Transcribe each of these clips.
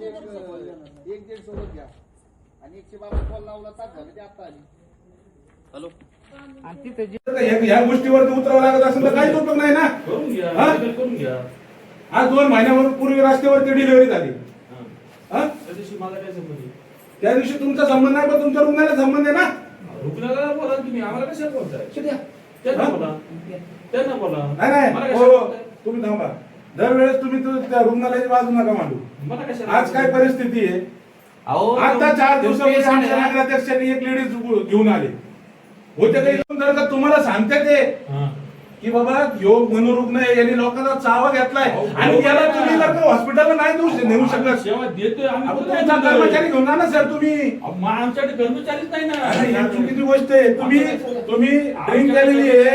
एक दीड सोबत घ्या आणि 152 कॉल लावला तास झाले ते आता आली. हॅलो आणि तिथे या गोष्टीवरती उतरावं लागत असेल तर काहीच उपयोग नाही ना. करून घ्या. आज 2 महिन्यापूर्वी रस्त्यावरती डिलिव्हरी झाली. त्या दिवशी मला काय संबंध? त्या दिवशी तुमचा संबंध नाही पण तुमच्या रुग्णाला संबंध आहे ना. रुग्णाला बोला तुम्ही, आम्हाला कशाला बोलताय? त्यांना बोला, त्यांना बोला. नाही हो, तुम्ही थांबा. दरवेळेस तुम्ही त्या रुग्णालयाची बाजू नका मांडू. मला कशाला? आज काय परिस्थिती आहे? आता 4 दिवसापूर्वी आमच्या नगराध्यक्षांनी एक लेडीज घेऊन आले होते. काही तुम्हाला सांगते ते की बाबा योग मनोरुग्ण आहे, यांनी लोकांचा चावा घेतलाय आणि याला तुम्ही जर का हॉस्पिटलला नाही नेऊ शकत. सेवा देतोय आम्ही. तुमचा कर्मचारी घेऊन ना सर तुम्ही. आमच्याकडे कर्मचारीच नाही ना. ही चुकीची गोष्ट आहे. तुम्ही ड्रिंक केलेली आहे.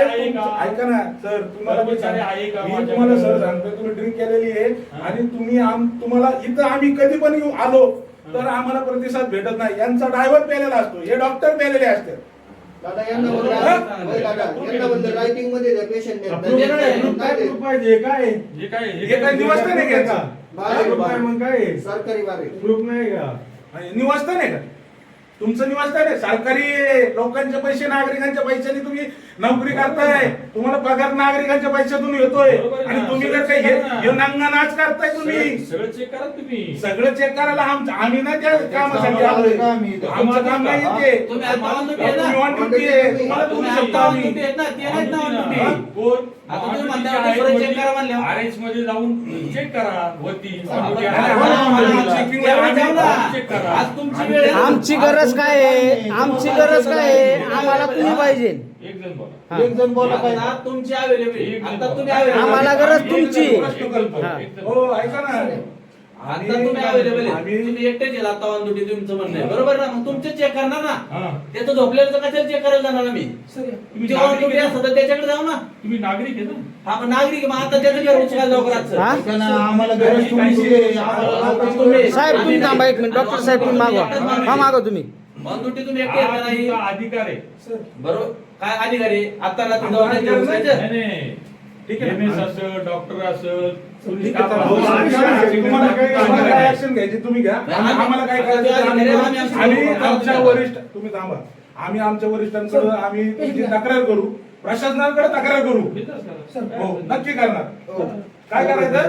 ऐका ना सर, तुम्हाला मी तुम्हाला सर सांगतो, तुम्ही ड्रिंक केलेली आहे आणि तुम्हाला इथं आम्ही कधी पण आलो तर आम्हाला प्रतिसाद भेटत नाही. यांचा ड्रायव्हर पेलेला असतो, हे डॉक्टर पेलेले असतात. दादा यांना बंद रायटिंग मध्ये द्या पेशंट पाहिजे काय हे काय निवासस्थान आहे घ्यायचा मग काय सरकारी बारे ग्रुप नाही का? निवासस्थान आहे का तुमचं? निवासस्थान आहे सरकारी. लोकांचे पैसे, नागरिकांच्या पैशाने तुम्ही नोकरी करताय. तुम्हाला पगार नागरिकांच्या पैशातून येतोय आणि तुम्ही जर काही नाच करताय. तुम्ही सगळं चेक करा. तुम्ही सगळं चेक करायला आम्ही ना त्या कामासाठी आलोय. आमचं काम नाही ते. तुम्हाला तुम्ही शकता आम्ही कोण आरएच मध्ये जाऊन चेक करा. वरती चेक करा. आमची गरज काय आहे? आमची गरज काय आहे? आम्हाला तुम्ही पाहिजे. एक जण बोला पाहिजे. तुमची अवेलेबल आता तुम्ही आम्हाला गरज तुमची. हो ऐका ना, आता तुम्ही अवेलेबल आहे. तुम्ही एकटेच येला आता ऑन ड्युटी तुमचं म्हणणं आहे बरोबर ना. मग तुमचे चेक करणार ना. त्याचं झोपलेलं कशाला चेक करायला जाणार आम्ही? तुम्ही ऑन ड्युटी असता तर त्याच्याकडे जाऊ ना. तुम्ही नागरिक आहे ना. हा पण नागरिक मग आता त्याचं घर उचलायला जाऊ करा. आम्हाला गरज तुमची आहे. साहेब तुम्ही थांबा एक मिनिट. डॉक्टर साहेब तुम्ही मागवा. हा मागवा तुम्ही. ऑन ड्युटी तुम्ही एकटे येणार नाही. अधिकार आहे बरोबर. काय अधिकार आहे? आता रात्री जाऊन नाही. ठीक आहे. एमएस असेल, डॉक्टर असेल, तुम्हाला काय ऍक्शन घ्यायची तुम्ही घ्या. आम्हाला काय करायचं आम्ही आमच्या वरिष्ठ, तुम्ही थांबा, आम्ही आमच्या वरिष्ठांकडे आम्ही तुमची तक्रार करू, प्रशासनाकडे तक्रार करू. हो नक्की करणार. काय करायचं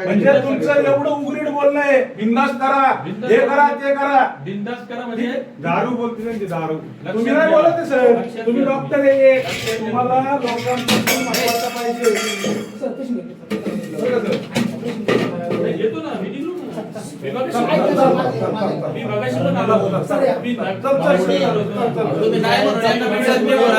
म्हणजे तुमचं एवढं उघडीट बोलणं आहे. बिंदास करा, हे करा, ते करा. बिंदास करा म्हणजे दारू बोलते त्यांची दारू. तुम्ही नाही बोलत सर, तुम्ही डॉक्टर आहे. तुम्हाला लोकांपासून महत्वाचं पाहिजे. येतो ना. मी निघलो ना. मी बघायचं पण आलो. तुम्ही नाही म्हणून